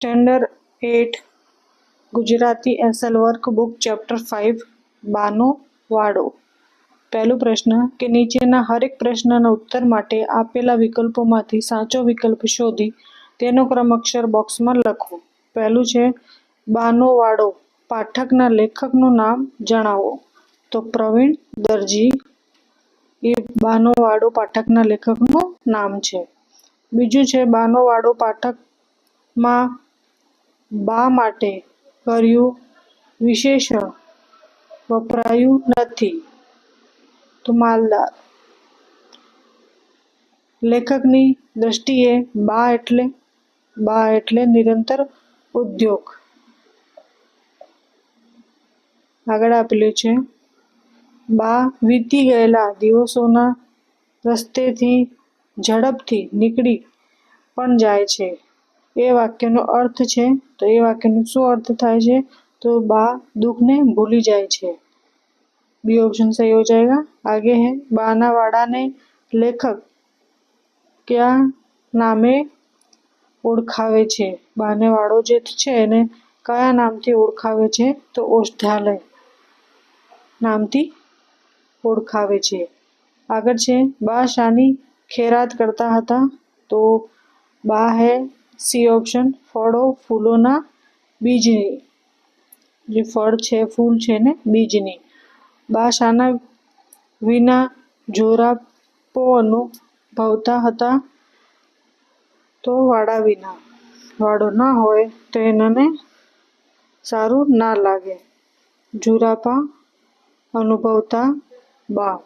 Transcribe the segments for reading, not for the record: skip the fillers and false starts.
Standard 8 Gujarati SL workbook chapter 5 બાનો વાડો. પહેલો પ્રશ્ન કે નીચેના હરેક પ્રશ્નના ઉત્તર માટે આપેલા વિકલ્પોમાંથી સાચો વિકલ્પ શોધી તેનો ક્રમ અક્ષર બોક્સમાં લખો. પહેલું છે બાનો વાડો. પાઠકના લેખકનું નામ જણાવો. તો પ્રવીણ દરજી એ બાનો વાડો પાઠકના લેખકનું નામ છે. બીજું છે બાનો વાડો પાઠકમાં બા માટે કર્યું વિશેષણ વપરાયું નથી. તો માલદાર. લેખકની દ્રષ્ટિએ બા એટલે નિરંતર ઉદ્યોગ. આગળ આપેલું છે બા વીતી ગયેલા દિવસોના રસ્તેથી ઝડપથી નીકળી પણ જાય છે. એ વાક્યનો અર્થ છે. તો એ વાક્યનો શું અર્થ થાય છે? તો बा दुख ने भूली जाए छे. बी ऑप्शन सही हो जाएगा. आगे है बाना वाड़ा ने लेखक क्या नामे ओळखावे छे. बाने वाड़ो जे छे એને કયા નામથી ઓળખાવે છે? તો ઔષધાલય નામથી ઓળખાવે છે. આગળ છે બા શાની ખેરાત કરતા હતા? તો બા હે સી ઓપ્શન ફળો ફૂલોના બીજની. જે ફળ છે ફૂલ છે ને બીજની. બા શાના વિના જોરાપો અનુભવતા હતા? તો વાડા વિના. વાડો ના હોય તો એને સારું ના લાગે. જોરાપા અનુભવતા બા.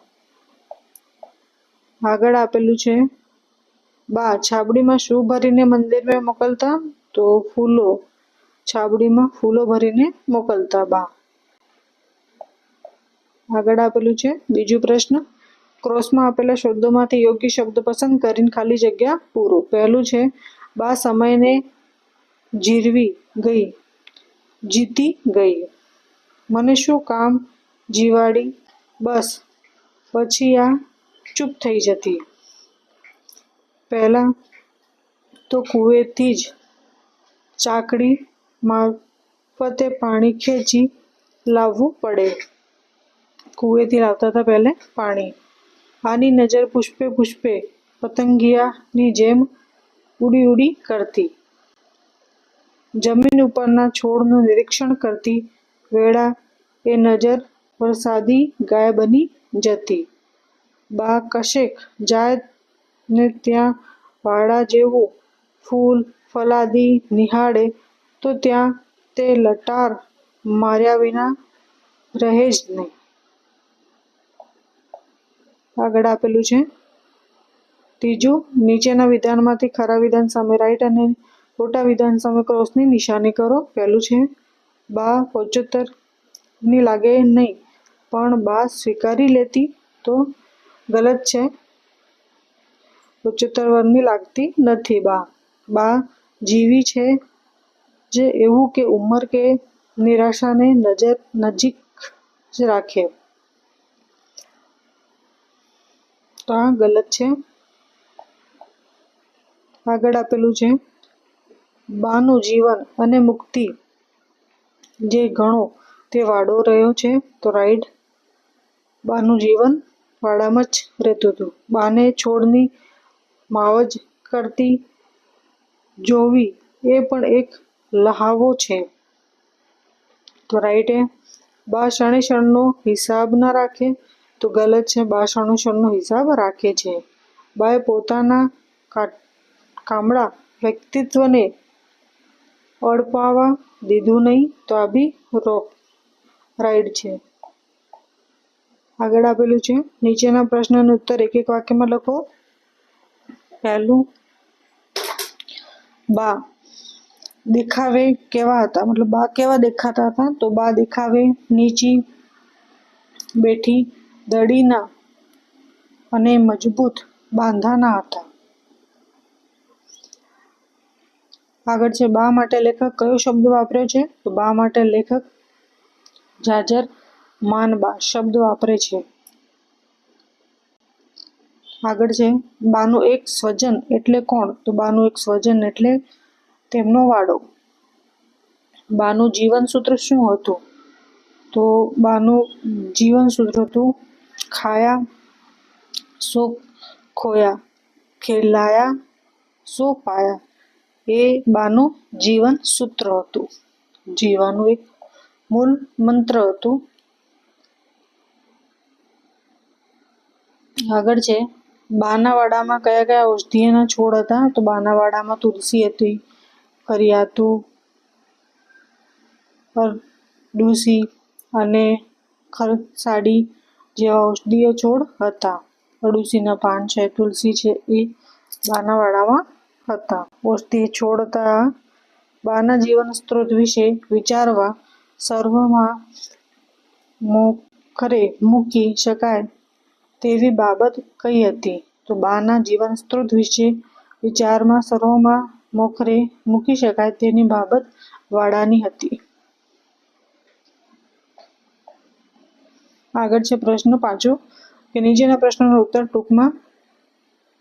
આગળ આપેલું છે બા છાબડીમાં શું ભરીને મંદિરમાં મોકલતા? તો ફૂલો. છાબડીમાં ફૂલો ભરીને મોકલતા બા. આગળ આપેલું છે બીજું પ્રશ્ન ક્રોસમાં આપેલા શબ્દોમાંથી યોગ્ય શબ્દ પસંદ કરીને ખાલી જગ્યા પૂરો. પહેલું છે બા સમયને જીતી ગઈ. મને શું કામ જીવાડી બસ પછી આ ચૂપ થઈ જતી. પહેલા તો કૂવેથી જ ચાકડી મારફતે પાણી ખેંચી લાવવું પડે. કૂવેથી લાવતા હતા પહેલે પાણી. આની નજર પુષ્પે પુષ્પે પતંગિયાની જેમ ઉડી કરતી. જમીન ઉપરના છોડનું નિરીક્ષણ કરતી વેળા એ નજર વરસાદી ગાય બની જતી. બા કશેક જાય ને ત્યાં વાડા જેવું ફૂલ ફલાદી નિહાળે તો ત્યાં તે લટાર માર્યા વિના રહે જ નહીં. આગળ આપેલું છે ત્રીજું નીચેના વિધાનમાંથી ખરા વિધાન સામે રાઈટ અને ખોટા વિધાન સામે ક્રોસની નિશાની કરો. પહેલું છે બા 75ની લાગે નહીં પણ બા સ્વીકારી લેતી. તો ગલત છે. 75 વર્ષની લાગતી નથી બા. બા જીવી છે જે એવું કે ઉંમર કે નિરાશાને નજીક જ રાખે. તો આ ગલત છે. આગળ આપેલું છે બાનું જીવન અને મુક્તિ જે ઘણો તે વાડો રહ્યો છે. તો રાઈટ. બાનું જીવન વાડામાં જ રહેતું હતું. બાને છોડની માવજ કરતી જોવી એ પણ એક લહાવો છે. તો રાઈટ હે. બા ક્ષણે ક્ષણનો હિસાબ ના રાખે. તો ગલત છે. બા ક્ષણનો હિસાબ રાખે છે. બાએ પોતાના કામળા વ્યક્તિત્વને અડપાવા દીધું નહીં. તો આ બી રાઈટ છે. આગળ આપેલું છે નીચેના પ્રશ્નનો ઉત્તર એક એક વાક્યમાં લખો. પહેલું બા દેખાવે કેવા હતા? મતલબ બા કેવા દેખાતા હતા? તો બા દેખાવે નીચી બેઠી દડીના અને મજબૂત બાંધાના હતા. આગળ છે બા માટે લેખક કયો શબ્દ વાપર્યો છે? તો બા માટે લેખક જાજર માનબા શબ્દ વાપરે છે. આગળ છે બાનું એક સ્વજન એટલે કોણ? તો બાનું એક સ્વજન એટલે તેમનો વાડો. બાનું જીવન સૂત્ર શું હતું? તો બાનું જીવન સૂત્ર હતું ખાયા સો ખોયા, ખેલાયા સો પાયા. એ બાનું જીવન સૂત્ર હતું, જીવાનું એક મૂળ મંત્ર હતું. આગળ છે બાના વાડામાં કયા કયા ઔષધીયના છોડ હતા? તો બાના વાડામાં તુલસી હતી, કરિયાતું, અરડુસી અને ખરસાડી જેવા ઔષધીય છોડ હતા. અરડુસીના પાન છે, તુલસી છે, એ બાના વાડામાં હતા, ઔષધીય છોડ હતા. બાના જીવન સ્ત્રોત વિશે વિચારવા સર્વમાં મોખરે મૂકી શકાય તેવી બાબત કઈ હતી? તો બાના જીવન સ્ત્રોત વિશે વિચારમાં સર્વમાં મોખરે મૂકી શકાય તેની બાબત વાડાની હતી. આગળ છે પ્રશ્ન 5 કે નીચેના પ્રશ્નોનો ઉત્તર ટૂંકમાં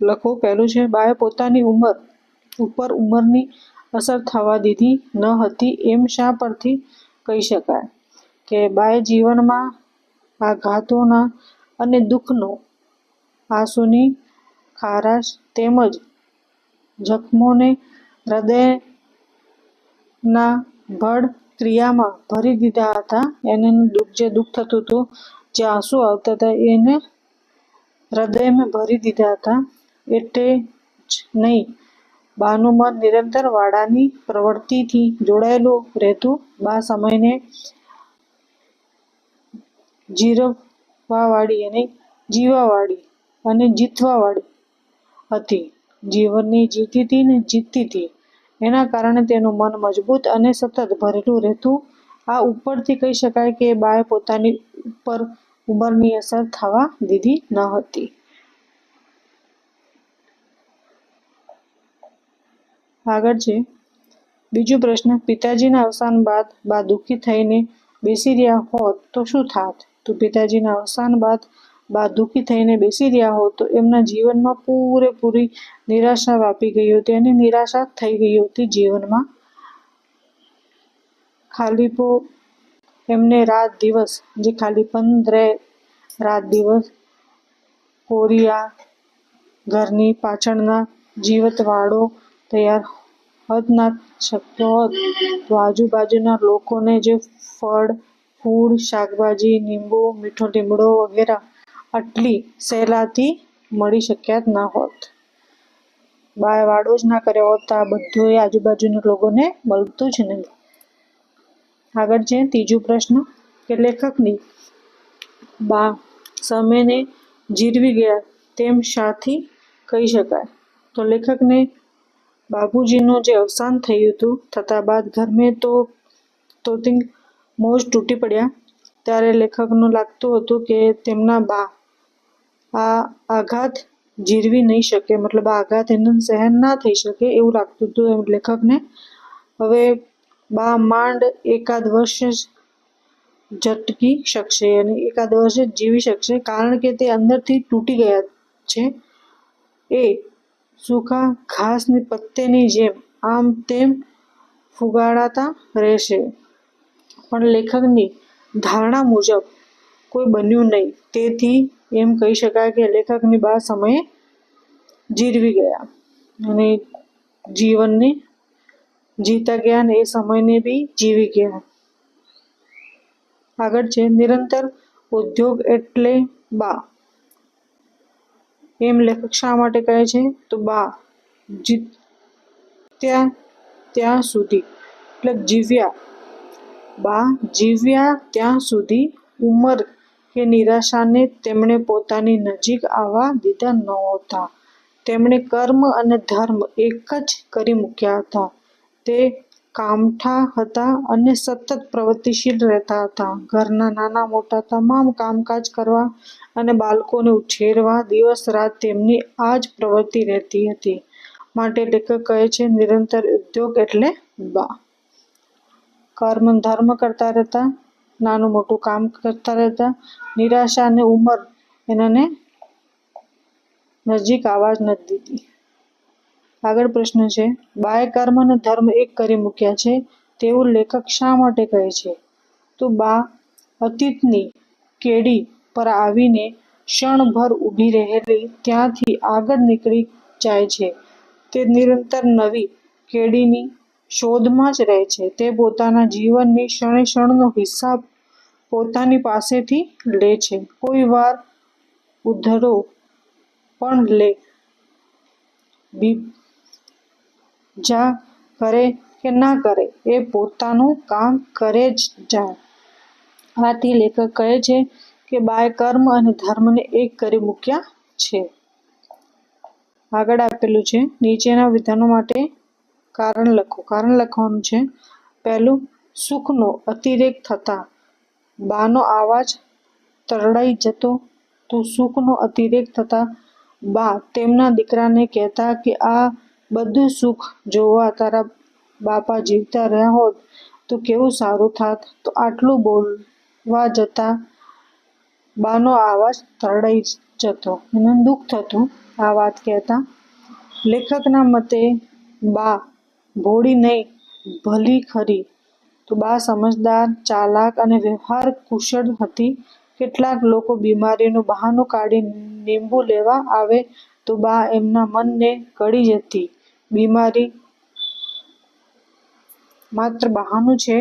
લખો. પહેલું છે બાએ પોતાની ઉંમર ઉપર ઉંમરની અસર થવા દીધી ન હતી એમ શા પરથી કહી શકાય? કે બાએ જીવનમાં આઘાતોના અને દુઃખનો, આંસુની ખારાશ તેમજ જખમોને હૃદયના ભળ ક્રિયામાં ભરી દીધા હતા. એને જે દુઃખ થતું હતું, જે આંસુ આવતા હતા એને હૃદયમાં ભરી દીધા હતા. એટલે જ નહીં, બાનું મન નિરંતર વાડાની પ્રવૃત્તિથી જોડાયેલું રહેતું. બા સમયને જીરવાવાળી અને જીવાવાળી અને જીતવાવાળી હતી. જીવનને જીતી હતી ને જીતતી હતી. એના કારણે તેનું મન મજબૂત અને સતત ભરેલું રહેતું. આ ઉપરથી કહી શકાય કે બાએ પોતાની ઉપર ઉંમરની અસર થવા દીધી ન હતી. આગળ છે બીજો પ્રશ્ન, પિતાજીના અવસાન બાદ બા દુઃખી થઈને બેસી રહ્યા હોત તો શું થાત? તો પિતાજીના અવસાન બાદ બા દુઃખી થઈને બેસી રહ્યા હોત તો એમના જીવનમાં પૂરેપૂરી નિરાશા વ્યાપી ગઈ હતી અને નિરાશા થઈ ગઈ હતી. જીવનમાં ખાલીપો એમને રાત દિવસ જે ખાલીપન રહે, રાત દિવસ કોરિયા ઘરની પાછળના જીવતવાળો તૈયાર હદ ના શકતો હોત તો આજુબાજુના લોકોને જે ફળ, ફૂલ, શાકભાજી, લીંબુ, મીઠો લીમડો વગેરે આટલી સહેલાથી મળી શક્યા ન હોત. બાએ વાડો જ ના કર્યો હોત તો આ બધું આજુબાજુના લોકોને મળતું જ નહીં. આગળ છે ત્રીજો પ્રશ્ન કે લેખકની બા સમયને જીરવી ગયા તેમ શાથી કહી શકાય? તો લેખકને બાપુજીનું જે અવસાન થયું હતું થતા બાદ ઘરમાં તો મોજ તૂટી પડ્યા. ત્યારે લેખકનું લાગતું હતું કે તેમના બા આ આઘાત જીરવી નહીં શકે, મતલબ આઘાત એને સહન ના થઈ શકે એવું લાગતું હતું લેખકને. હવે બા માંડ એકાદ વર્ષ જ ઝટકી શકશે અને એકાદ વર્ષ જ જીવી શકશે, કારણ કે તે અંદરથી તૂટી ગયા છે. એ સૂકા ઘાસની પત્તેની જેમ આમ તેમ ફૂગાડાતા રહેશે. પણ લેખકની ધારણા મુજબ કોઈ બન્યું નહીં. તેથી એમ કહી શકાય કે લેખકની બા સમયે જીરવી ગયા અને જીવનને જીતા ગયા અને એ સમયને બી જીવી ગયા. આગળ છે નિરંતર ઉદ્યોગ એટલે બા. એમ લેખક શા માટે કહે છે? તો બા જીત્યા ત્યાં સુધી, એટલે જીવ્યા, બા જીવ્યા ત્યાં સુધી ઉંમર કે નિરાશાને તેમણે પોતાની નજીક આવવા દીધા નહોતા. તેમણે કર્મ અને ધર્મ એક જ કરી મૂક્યા હતા. તે કામઠા હતા અને સતત પ્રવૃત્તિશીલ રહેતા હતા. ઘરના નાના મોટા તમામ કામકાજ કરવા અને બાળકોને ઉછેરવા દિવસ રાત તેમની આ જ પ્રવૃત્તિ રહેતી હતી. માટે લેખક કહે છે નિરંતર ઉદ્યોગ એટલે બા. કર્મ ધર્મ કરતા રહેતા, નાનું મોટું કામ કરતા રહેતા, નિરાશા અને ઉંમર એનાને નજીક આવવા જ નથી દીધી. આગળ પ્રશ્ન છે બાએ કર્મ અને ધર્મ એક કરી મૂક્યા છે તેવું લેખક શા માટે કહે છે? તો બા અતીતની કેડી પર આવીને ક્ષણભર ઊભી રહેલી ત્યાંથી આગળ નીકળી જાય છે. તે નિરંતર નવી કેડીની શોધમાં જ રહે છે. તે પોતાના જીવનની ક્ષણે ક્ષણનો હિસાબ પોતાની પાસેથી લે છે. કોઈ વાર ઉધડો પણ લે, બીજા કરે કે ના કરે, એ પોતાનું કામ કરે જ જાય. આથી લેખક કહે છે કે બાએ કર્મ અને ધર્મને એક કરી મૂક્યા છે. આગળ આપેલું છે, નીચેના વિધાનો માટે કારણ લખો. કારણ લખવાનું છે. પહેલું, સુખનો અતિરેક થતાં બાનો અવાજ તરડાઈ જતો. તો સુખનો અતિરેક થતાં બા તેમના દીકરાને કહેતા કે આ બધું સુખ જોવા તારા બાપા જીવતા રહ્યા હોત તો કેવું સારું થાત. તો આટલું બોલવા જતાં બાનો અવાજ તરડાઈ જતો, એને દુઃખ થતું આ વાત કહેતા. લેખકના મતે બા ભોળી નહીં, ભલી ખરી. તો બા સમજદાર, ચાલાક અને વ્યવહાર કુશળ હતી. કેટલાક લોકો બીમારીનું બહાનું કાઢી લીંબુ લેવા આવે તો બા એમના મનને કળી જતી. બીમારી માત્ર બહાનું છે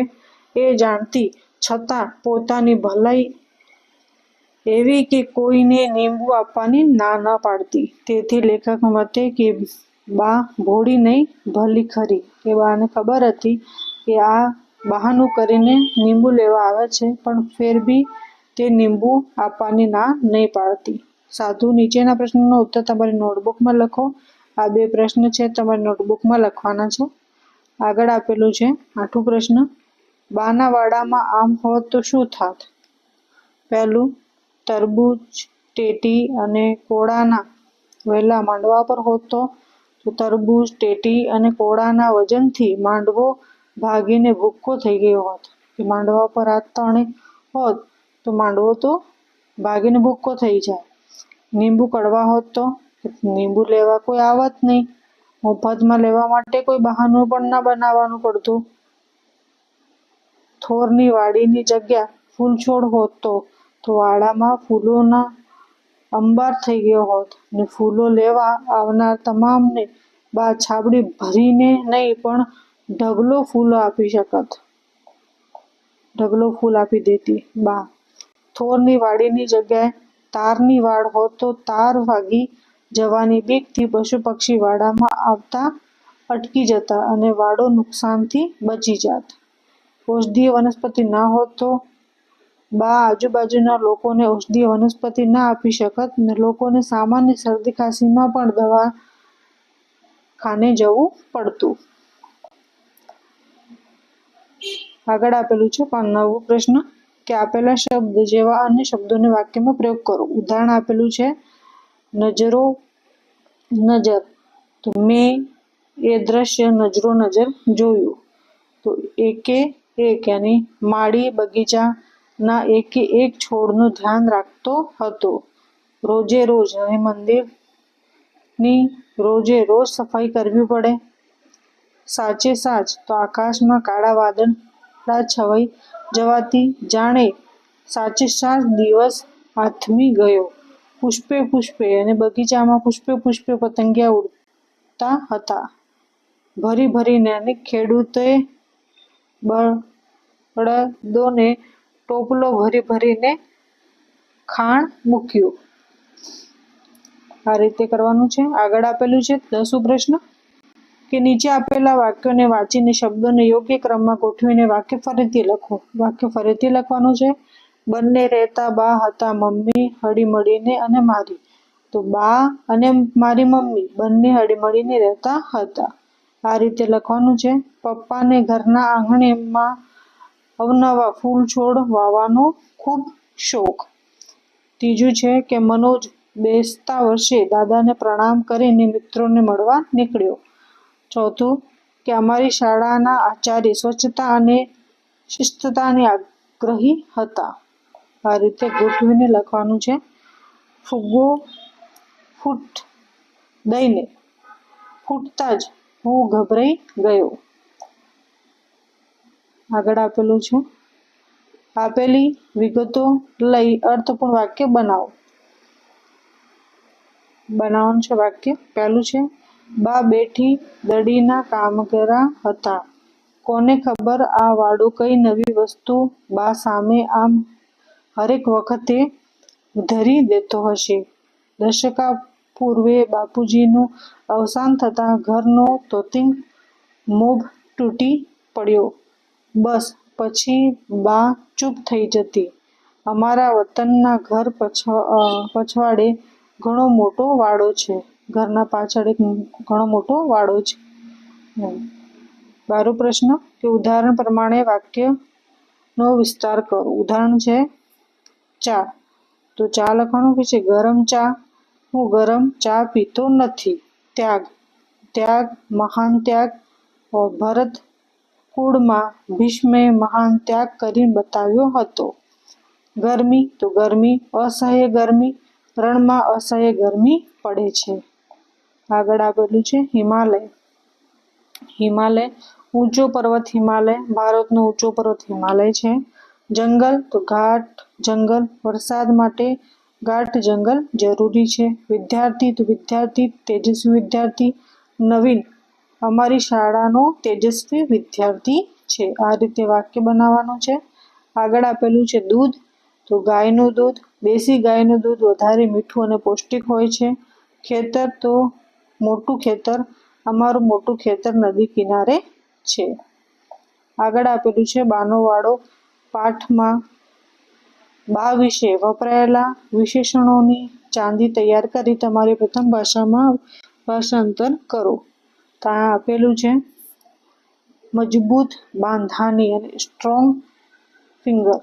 એ જાણતી છતાં પોતાની ભલાઈ એવી કે કોઈને લીંબુ આપવાની ના ન પાડતી. તેથી લેખક મતે કે બા ભોળી નહીં, ભલી ખરી. કે બાને ખબર હતી કે આ બહાનું કરીને લીંબુ લેવા આવે છે, પણ ફેર બી તે લીંબુ આપવાની ના નહીં પાડતી. સાધુ. નીચેના પ્રશ્નોનો ઉત્તર તમારી નોટબુકમાં લખો. આ 2 પ્રશ્ન છે, તમારી નોટબુકમાં લખવાના છે. આગળ આપેલું છે 8મું પ્રશ્ન. બાના વાડામાં આમ હોત તો શું થાત? પહેલું, તરબૂચ, ટેટી અને કોળાના વેલા માંડવા પર હોત તો તરબૂચ, ટેટી અને કોળાના વજનથી માંડવો ભાગીને ભૂક્કો થઈ ગયો હોત. કે માંડવા પર આ ત્રણે હોત તો માંડવો તો ભાગીને ભૂક્કો થઈ જાય. લીંબુ કડવા હોત તો લીંબુ લેવા કોઈ આવત નહીં. મફતમાં લેવા માટે કોઈ બહાનું પણ ના બનાવવાનું પડતું. થોરની વાડીની જગ્યા ફૂલછોડ હોત તો વાડામાં ફૂલોના અંબાર થઈ ગયો હોત ને ફૂલો લેવા આવનાર તમામને બા છાબડી ભરીને નહીં પણ ઢગલો ફૂલ આપી દેતી. બા થોરની વાડીની જગ્યાએ તારની વાડ હોત તો તાર વાગી જવાની બીકથી પશુ પક્ષી વાડામાં આવતા અટકી જતા અને વાડો નુકસાનથી બચી જાત. ઔષધીય વનસ્પતિ ના હોત તો બા આજુબાજુના લોકોને ઔષધીય વનસ્પતિ ના આપી શકત ને લોકોને સામાન્ય શરદી ખાંસીમાં પણ દવાખાને જવું પડતું. આગળ આપેલું છે 9મું પ્રશ્ન કે આપેલા શબ્દ જેવા અન્ય શબ્દોને વાક્યમાં પ્રયોગ કરો. ઉદાહરણ આપેલું છે નજરો નજર. તો મેં એ દ્રશ્ય નજરો નજર જોયું. તો એકે એક યાની માળી બગીચાના એકે એક છોડનું ધ્યાન રાખતો હતો. રોજે રોજ અને મંદિરની રોજે રોજ સફાઈ કરવી પડે. સાચે સાચ. તો આકાશમાં કાળા વાદળા છવાઈ જવાથી જાણે સાચે સાચ દિવસ આથમી ગયો. પુષ્પે પુષ્પે અને બગીચામાં પુષ્પે પુષ્પે પતંગિયા ઉડતા હતા. ભરી ભરીને અને ખેડૂતોએ બળદોને ટોપલો ભરી ભરીને ખાણ મૂક્યું. આ રીતે કરવાનું છે. આગળ આપેલું છે 10મું પ્રશ્ન કે નીચે આપેલા વાક્યોને વાંચીને શબ્દોને યોગ્ય ક્રમમાં ગોઠવીને વાક્ય ફરીથી લખો. વાક્ય ફરીથી લખવાનું છે. બંને રહેતા બા હતા મમ્મી હળીમળીને અને મારી. તો બા અને મારી મમ્મી બંને હળીમળીને રહેતા હતા. આ રીતે લખવાનું છે. પપ્પાને ઘરના આંગણેમાં અવનવા ફૂલ છોડ વાવવાનો ખૂબ શોખ. ત્રીજું છે કે મનોજ બેસતા વર્ષે દાદાને પ્રણામ કરીને મિત્રોને મળવા નીકળ્યો. ચોથું કે અમારી શાળાના આચાર્ય સ્વચ્છતા અને શિસ્તતાની આગ્રહી હતા. આ રીતે ગોઠવીને લખવાનું છે. ફુગ્ગો ફૂટ દઈને ફૂટતા જ હું ગભરાઈ ગયો. આગળ આપેલું છે, આપેલી વિગતો લઈ અર્થપૂર્ણ વાક્ય બનાવો. બનાવવાનું છે વાક્ય. પહેલું છે, બા બેઠી દડીના કામગરા હતા. કોને ખબર આ વાડો કઈ નવી વસ્તુ બા સામે આમ હરેક વખતે ધરી દેતો હશે. દશકા પૂર્વે બાપુજીનું અવસાન થતાં ઘરનો તોતિંગ મોભ તૂટી પડ્યો. બસ પછી બા ચૂપ થઈ જતી. અમારા વતનના ઘર પછવાડે ઘણો મોટો વાડો છે. ઘરના પાછળ એક ઘણો મોટો વાડો છે. 12 પ્રશ્ન કે ઉદાહરણ પ્રમાણે વાક્યનો વિસ્તાર કરો. ઉદાહરણ છે ચા. તો ચા લખવાનું કે છે, ગરમ ચા. હું ગરમ ચા પીતો નથી. ત્યાગ. ત્યાગ મહાન ત્યાગ. ભરત કુળમાં ભીષ્મે મહાન ત્યાગ કરીને બતાવ્યો હતો. ગરમી. તો ગરમી અસહ્ય ગરમી. રણમાં અસહ્ય ગરમી પડે છે. આગળ આપેલું છે હિમાલય. હિમાલય ઊંચો પર્વત. હિમાલય ભારતનો ઊંચો પર્વત હિમાલય છે. જંગલ. તો ઘાટ જંગલ. વરસાદ માટે ઘાટ જંગલ જરૂરી છે. વિદ્યાર્થી. તો વિદ્યાર્થી તેજસ્વી વિદ્યાર્થી. નવીન અમારી શાળાનો તેજસ્વી વિદ્યાર્થી છે. આ રીતે વાક્ય બનાવવાનું છે. આગળ આપેલું છે દૂધ. તો ગાયનું દૂધ. દેશી ગાયનું દૂધ વધારે મીઠું અને પૌષ્ટિક હોય છે. ખેતર. તો મોટું ખેતર. અમારું મોટું ખેતર નદી કિનારે છે. આગળ આપેલું છે બાનો વાડો. પાઠમાં બા વિશે વપરાયેલા વિશેષણોની ચાંદી તૈયાર કરી તમારી પ્રથમ ભાષામાં ભાષાંતર કરો. તો આ આપેલું છે મજબૂત, બાંધાની અને સ્ટ્રોંગ ફિંગર.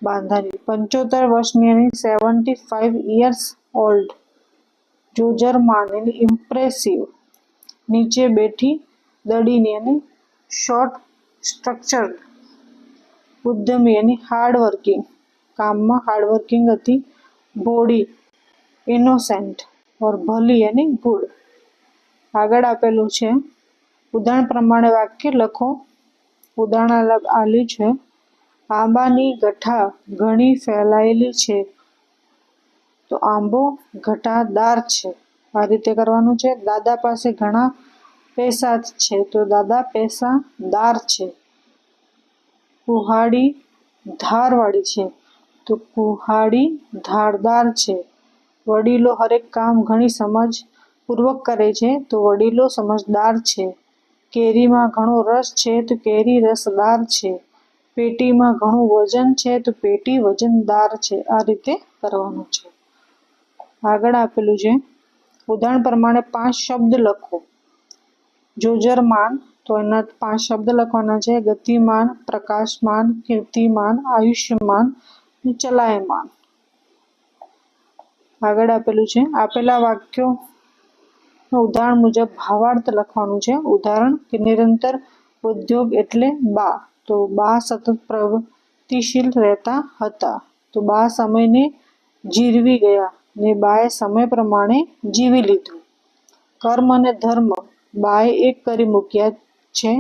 બાંધાની 75 વર્ષની અને 75 years old. જોજરમાન એની ઇમ્પ્રેસિવ. નીચે બેઠી દડીની અને શોર્ટ સ્ટ્રક્ચર્ડ. ઉદ્યમી એની હાર્ડવર્કિંગ. કામમાં હાર્ડવર્કિંગ હતી. ભોળી ઇનોસેન્ટ ઓર ભલી એની ગુડ. આગળ આપેલું છે ઉદાહરણ પ્રમાણે વાક્ય લખો. ઉદાહરણ આપ્યું છે, આંબાની ગઠ્ઠા ઘણી ફેલાયેલી છે. તો આંબો ઘટાદાર છે. આ રીતે કરવાનું છે. દાદા પાસે ઘણા પૈસા છે. તો દાદા પૈસાદાર છે. કુહાડી ધારવાળી છે. તો કુહાડી ધારદાર છે. વડીલો હરેક કામ ઘણી સમજપૂર્વક કરે છે. તો વડીલો સમજદાર છે. કેરીમાં ઘણો રસ છે. તો કેરી રસદાર છે. પેટીમાં ઘણું વજન છે. તો પેટી વજનદાર છે. આ રીતે કરવાનું છે. આગળ આપેલું છે ઉદાહરણ પ્રમાણે 5 શબ્દ લખો. જોજરમાન. તો એના 5 શબ્દ લખવાના છે. ગતિમાન, પ્રકાશમાન, કીર્તિમાન, આયુષ્યમાન, ચલાયમાન. આગળ આપેલું છે આપેલા વાક્યો ઉદાહરણ મુજબ ભાવાર્થ લખવાનું છે. ઉદાહરણ કે નિરંતર ઉદ્યોગ એટલે બા. તો બા સતત પ્રગતિશીલ રહેતા હતા. તો બા સમયને જીરવી ગયા ને બાએ સમય પ્રમાણે જીવી લીધું. કર્મ અને ધર્મ બાએ એક કરી મૂક્યા છે.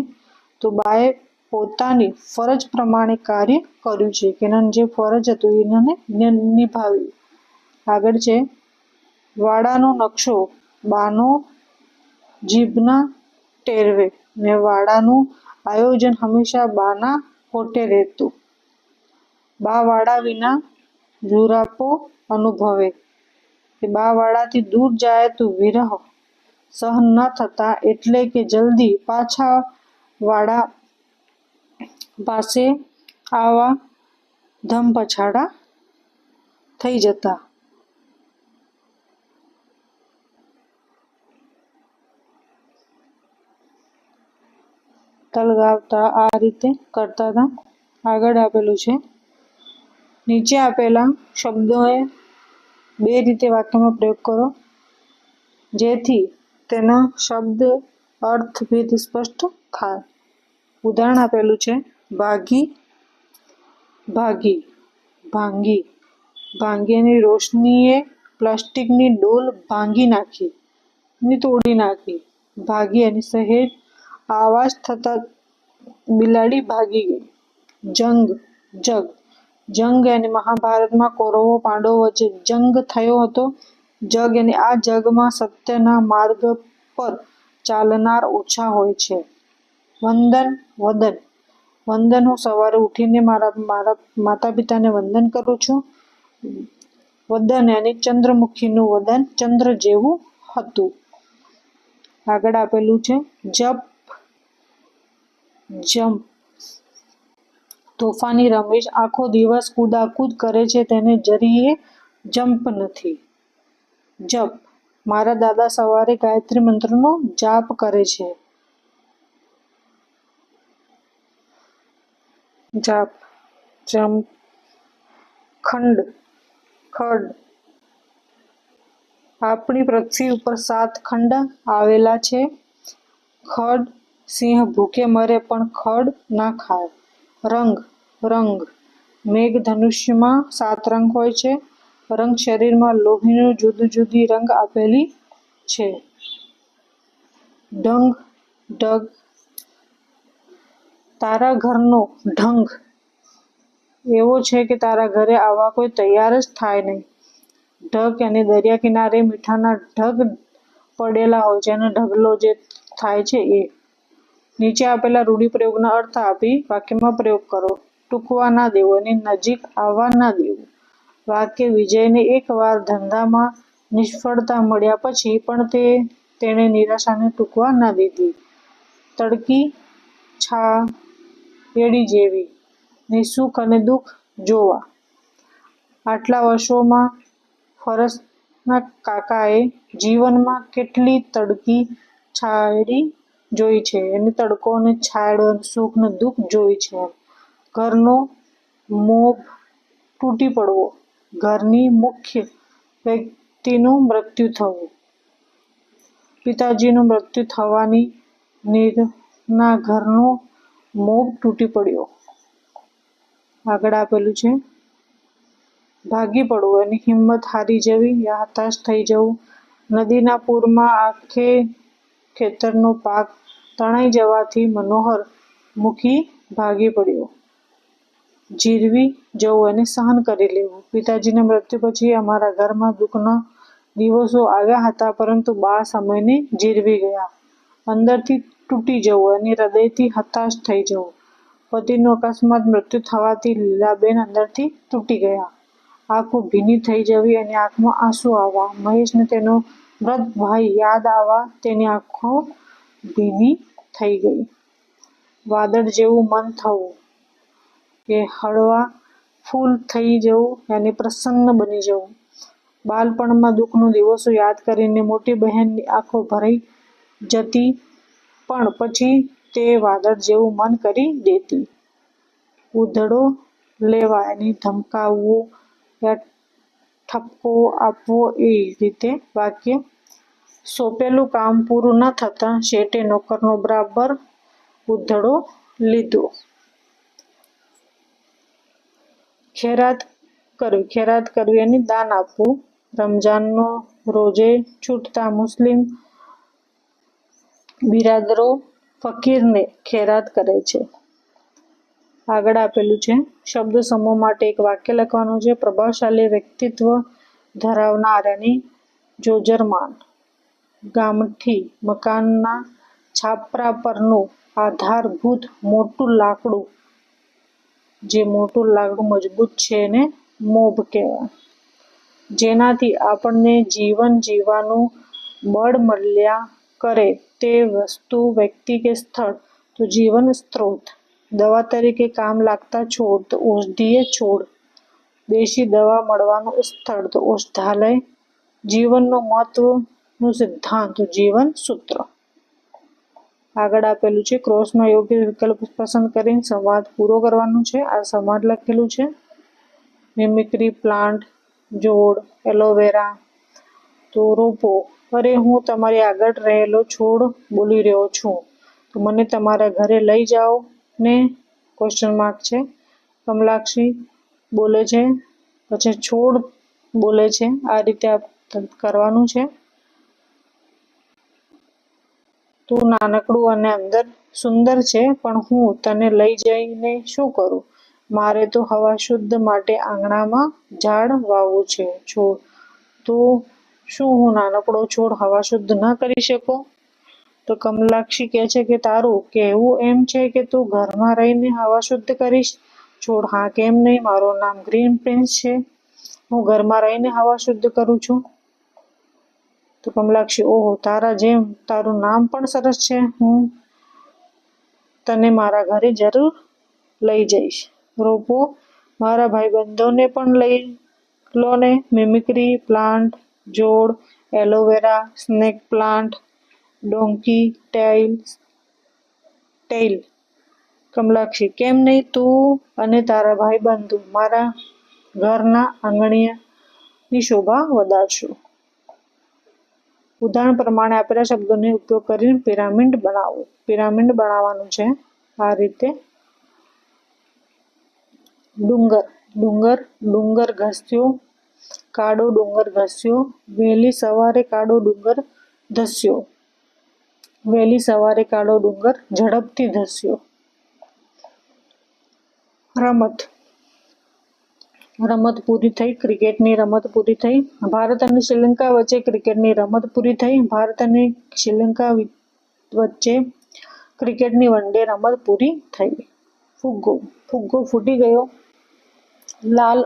તો બાએ પોતાની ફરજ પ્રમાણે કાર્ય કર્યું છે કે એના જે ફરજ હતું એને નિભાવ્યું. આગળ છે વાડાનો નકશો બાનો જીભના ટેરવે ને વાડાનું આયોજન હંમેશા બાના હોઠે રહેતું. બા વાડા વિના ઝુરાપો અનુભવે. બા વાડાથી દૂર જાય તો વિરહ સહન ન થતા એટલે કે જલ્દી પાછા વાડા પાસે આવા ધમપછાડા થઈ જતા. તલગાવતા આ રીતે કરતા હતા. આગળ આપેલું છે નીચે આપેલા શબ્દોએ 2 રીતે વાક્યમાં પ્રયોગ કરો જેથી તેના શબ્દ અર્થભેદ સ્પષ્ટ થાય. ઉદાહરણ આપેલું છે ભાગી, ભાગી, ભાંગી. ભાંગીની રોશનીએ પ્લાસ્ટિકની ડોલ ભાંગી નાખી. ની તોડી નાખી. ભાગી અને સહેજ આવાજ થતા બિલાડી ભાગી ગઈ. જંગ અને મહાભારતમાં કૌરવો પાંડવો વચ્ચે જંગ થયો હતો. આ જગમાં સત્યના માર્ગ પર ચાલનાર ઓછા હોય છે. વંદન. હું સવારે ઉઠીને મારા માતા પિતાને વંદન કરું છું. વદન અને ચંદ્રમુખીનું વદન ચંદ્ર જેવું હતું. આગળ આપેલું છે જમ્પ. તોફાની રમેશ આખો દિવસ કૂદાકૂદ કરે છે, તેને જરીએ જમ્પ નથી. જપ. મારા દાદા સવારે ગાયત્રી મંત્રનો જાપ કરે છે. જમ્પ. ખડ. આપણી પૃથ્વી ઉપર 7 ખંડ આવેલા છે. ખડ. સિંહ ભૂખે મરે પણ ખડ ના ખાય. રંગ. મેઘધનુષ્યમાં 7 રંગ હોય છે. રંગ શરીરમાં લોહીનું જુદી રંગ આપેલી છે. ઢગ. તારા ઘરનો ઢંગ એવો છે કે તારા ઘરે આવવા કોઈ તૈયાર જ થાય નહીં. ઢગ અને દરિયા કિનારે મીઠાના ઢગ પડેલા હોય છે અને ઢગલો જે થાય છે એ. નીચે આપેલા રૂઢિપ્રયોગના અર્થ આપી વાક્યમાં પ્રયોગ કરો. ટૂંકવા ના દેવું અને નજીક આવવા ના દેવું. વાક્ય. વિજયને એકવાર ધંધામાં નિષ્ફળતા મળ્યા પછી પણ તેણે નિરાશાને ટૂંકવા ના દીધી. તડકી છાયડી જેવી ને સુખ અને દુઃખ જોવા. આટલા વર્ષોમાં ફરસના કાકાએ જીવનમાં કેટલી તડકી છાયડી જોઈ છે. તડકો ને છાયડો, સુખ ને દુઃખ જોઈ છે. ઘરનો મોભ તૂટી પડવો. ઘરની મુખ્ય વ્યક્તિનું મૃત્યુ થવું. પિતાજીનું મૃત્યુ થવાની નીરના ઘરનો મોભ તૂટી પડ્યો. આગળ આપેલું છે ભાગી પડવું અને હિંમત હારી જવી યા હતાશ થઈ જવું. નદીના પૂરમાં આખે ખેતરનો પાક તણાઈ જવાથી મનોહર મુખી ભાગી પડ્યો. જીરવી જવું અને સહન કરી લેવું. પિતાજીના મૃત્યુ પછી અમારા ઘરમાં દુઃખના દિવસો આવ્યા હતા, પરંતુ બા સમયને જીરવી ગયા. અંદરથી તૂટી જવું અને હૃદયથી હતાશ થઈ જવું. પતિનું અકસ્માત મૃત્યુ થવાથી લીલાબેન અંદરથી તૂટી ગયા. આંખો ભીની થઈ જવી અને આંખમાં આંસુ આવવા. મહેશને તેનો વૃદ્ધ ભાઈ યાદ આવવા તેની આંખો ભીની થઈ ગઈ. વાદળ જેવું મન થવું કે હળવા ફૂલ થઈ જવું અને પ્રસન્ન બની જવું. બાળપણમાં દુઃખના દિવસો યાદ કરીને મોટી બહેનની આંખો ભરાઈ જતી, પણ પછી તે વાદળ જેવું મન કરી દેતી. ઉધડો લેવા અને ધમકાવવું યા ઠપકો આપવો એ રીતે વાક્ય. સોંપેલું કામ પૂરું ન થતાં શેઠે નોકરનો બરાબર ઉધડો લીધો. ખૈરાત કરવી અને દાન આપવું. રમઝાનનો રોઝે છૂટતા મુસ્લિમ બિરાદરો ફકીરને ખૈરાત કરે છે. આગળ આપેલું છે શબ્દ સમૂહ માટે એક વાક્ય લખવાનું છે. પ્રભાવશાળી વ્યક્તિત્વ ધરાવનારની જોજરમાન. ગામઠી. મકાનના છાપરા પરનું આધારભૂત મોટું લાકડું. જે મોટું લાકડું મજબૂત છે એને મોભ કહેવાય. જેનાથી આપણને જીવન જીવવાનું બળ મળ્યા કરે તે વસ્તુ, વ્યક્તિ કે સ્થળ તો જીવન સ્ત્રોત. દવા તરીકે કામ લાગતા છોડ તો ઔષધીય છોડ. દેશી દવા મળવાનું સ્થળ તો ઔષધાલય. જીવનનો મહત્વનું સિદ્ધાંત તો જીવન સૂત્ર. આગળ આપેલું છે ક્રોસમાં યોગ્ય વિકલ્પ પસંદ કરીને સંવાદ પૂરો કરવાનો છે. આ સંવાદ લખેલું છે. મિમિક્રી. પ્લાન્ટ. જોડ. એલોવેરા. તો રોપો. અરે હું તમારી આગળ રહેલો છોડ બોલી રહ્યો છું, તો મને તમારા ઘરે લઈ જાઓ ને? ? છે. કમલાક્ષી બોલે છે, પછી છોડ બોલે છે. આ રીતે કરવાનું છે. તું નાનકડું અને અંદર સુંદર છે, પણ હું તને લઈ જઈને શું કરું? મારે તો હવા શુદ્ધ માટે આંગણામાં ઝાડ વાવવું છે. છોડ: તો શું હું નાનકડો છોડ હવા શુદ્ધ ન કરી શકું? તો કમલાક્ષી કહે છે કે તારું કહેવું એમ છે કે તું ઘરમાં રહીને હવા શુદ્ધ કરીશ? છોડ: હા, કેમ નહીં, મારું નામ ગ્રીન પ્રિન્સ છે, હું ઘરમાં રહીને હવા શુદ્ધ કરું છું. તો કમલાક્ષી: ઓહો, તારા જેમ, તારું નામ પણ સરસ છે, હું તને મારા ઘરે જરૂર લઈ જઈશ. રોપો: મારા ભાઈબંધોને પણ લઈ લો ને. મિમિક્રી પ્લાન્ટ જોડ: aloe vera, snake plant, donkey tail. Kamalakshi: કેમ નહીં, તું અને તારા ભાઈબંધો મારા ઘરના આંગણેની શોભા વધારશો. ઉદાહરણ પ્રમાણે આપેલા શબ્દોનો ઉપયોગ કરીને પિરામિડ બનાવો. પિરામિડ બનાવવાનું છે આ રીતે: ડુંગર: ડુંગર ઘસ્યો, કાળો ડુંગર ઘસ્યો. વહેલી સવારે કાળો ડુંગર ધસ્યો. વહેલી સવારે કાળો ડુંગર ઝડપથી ધસ્યો. રમત પૂરી થઈ. ક્રિકેટની રમત પૂરી થઈ. ભારત અને શ્રીલંકા વચ્ચે ક્રિકેટની રમત પૂરી થઈ. ભારત અને શ્રીલંકા વચ્ચે ક્રિકેટની વન-ડે રમત પૂરી થઈ. ફુગ્ગો: ફુગ્ગો ફૂટી ગયો. લાલ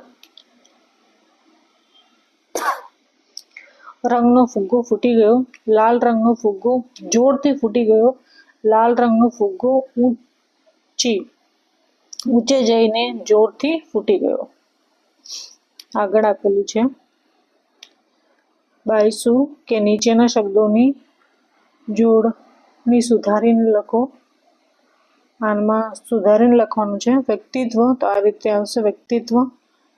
રંગનો ફુગ્ગો ફૂટી ગયો. લાલ રંગનો ફુગ્ગો જોરથી ફૂટી ગયો. લાલ રંગનો ફુગ્ગો ઊંચે જઈને જોરથી ફૂટી ગયો. આગળ આપેલું છે 22 કે નીચેના શબ્દોની જોડણી સુધારીને લખો. આમાં સુધારીને લખવાનું છે. વ્યક્તિત્વ: તો આ રીતે આવશે: વ્યક્તિત્વ,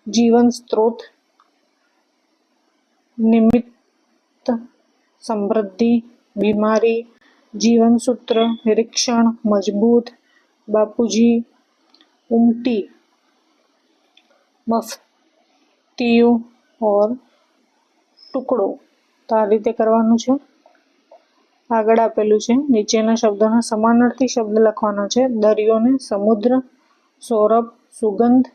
જીવન સ્ત્રોત, નિમિત્ત, સમૃદ્ધિ, બીમારી, જીવનસૂત્ર, નિરીક્ષણ, મજબૂત, બાપુજી, ઉમટી, મફતિયું और ટુકડો. તો આ રીતે કરવાનું છે. આગળ આપેલું છે નીચેના શબ્દોના સમાનાર્થી શબ્દ લખવાના છે. દરિયો ને સમુદ્ર, સૌરભ સુગંધ,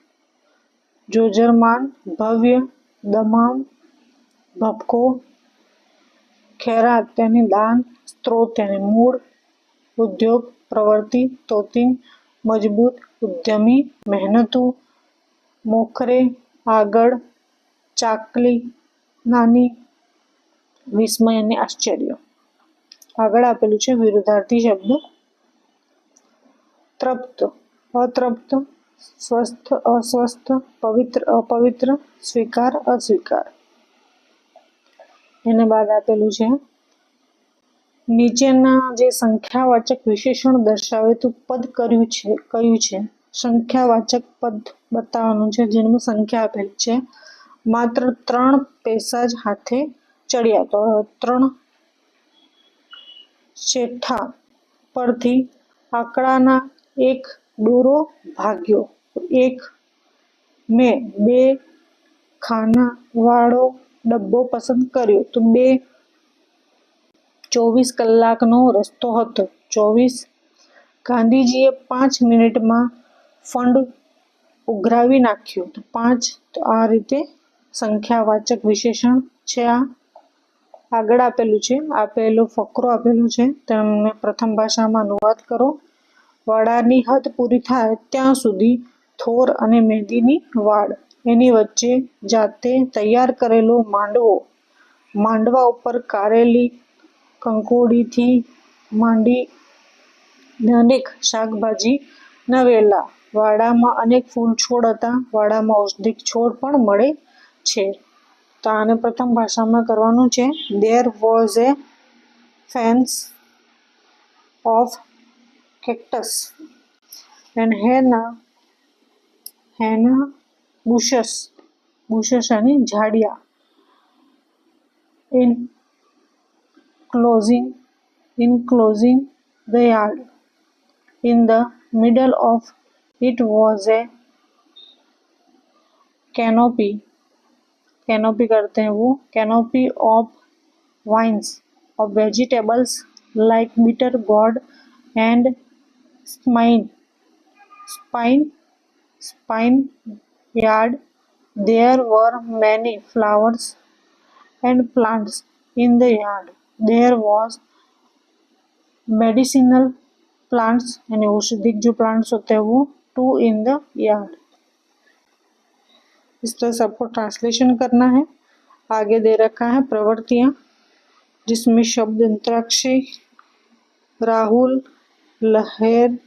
જોજરમાન ભવ્ય, દમામ ભપકો, ખૈરાત તેની દાન, સ્ત્રોત તેની મૂળ, ઉદ્યોગ પ્રવૃત્તિ, તોતિંગ મજબૂત, ઉદ્યમી મહેનતુ, મોખરે આગળ, ચાકલી નાની, વિસ્મય અને આશ્ચર્ય. આગળ આપેલું છે વિરુદ્ધાર્થી શબ્દ: તૃપ્ત, અતૃપ્ત, સ્વસ્થ, અસ્વસ્થ, પવિત્ર, અપવિત્ર, સ્વીકાર, અસ્વીકાર. એને બાદ આપેલું છે નીચેના જે સંખ્યાવાચક વિશેષણ દર્શાવતું પદ કયું છે. સંખ્યાવાચક પદ બતાવવાનું છે જેમાં સંખ્યા આપેલી છે. માત્ર 3 પૈસા જ હાથે ચડ્યા. તો 3 શેઠા પરથી આંકડાના એક દોરો ભાગ્યો. મેં 2 ખાનાવાળો ડબ્બો પસંદ કર્યો. તો 2 24 કલાકનો રસ્તો હતો. 24. ગાંધીજીએ 5 મિનિટમાં ફંડ ઉઘરાવી નાખ્યું. તો 5. તો આ રીતે સંખ્યાવાચક વિશેષણ છે આ. આગળ આપેલો ફકરો આપેલો છે તેમને પ્રથમ ભાષામાં અનુવાદ કરો. વાડાની હદ પૂરી થાય ત્યાં સુધી થોર અને મહેંદીની વાડ, એની વચ્ચે જાતે તૈયાર કરેલો માંડવા ઉપર કારેલી કંકોડીથી માંડીને અનેક શાકભાજીના વેલા. વાડામાં અનેક ફૂલ છોડ હતા. વાડામાં ઔષધિક છોડ પણ મળે છે. તો આને પ્રથમ ભાષામાં કરવાનું છે. There was a fence of cactus and henna bushes અને ઝાડિયા enclosing the yard. In the middle of it was a canopy करते हैं वो canopy of vines, of vegetables like bitter gourd and spine yard. There were many flowers and plants in the yard. There was medicinal plants यानी औषधिक जो plants होते हैं वो to in the yard. इस तरह से आपको ट्रांसलेशन करना है। आगे दे रखा है प्रवृत्तियां, जिसमें शब्द अंतराक्षी, राहुल, लहर,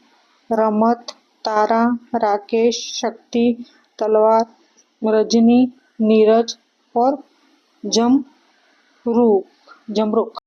रमत, तारा, राकेश, शक्ति, तलवार, रजनी, नीरज और जमरुक।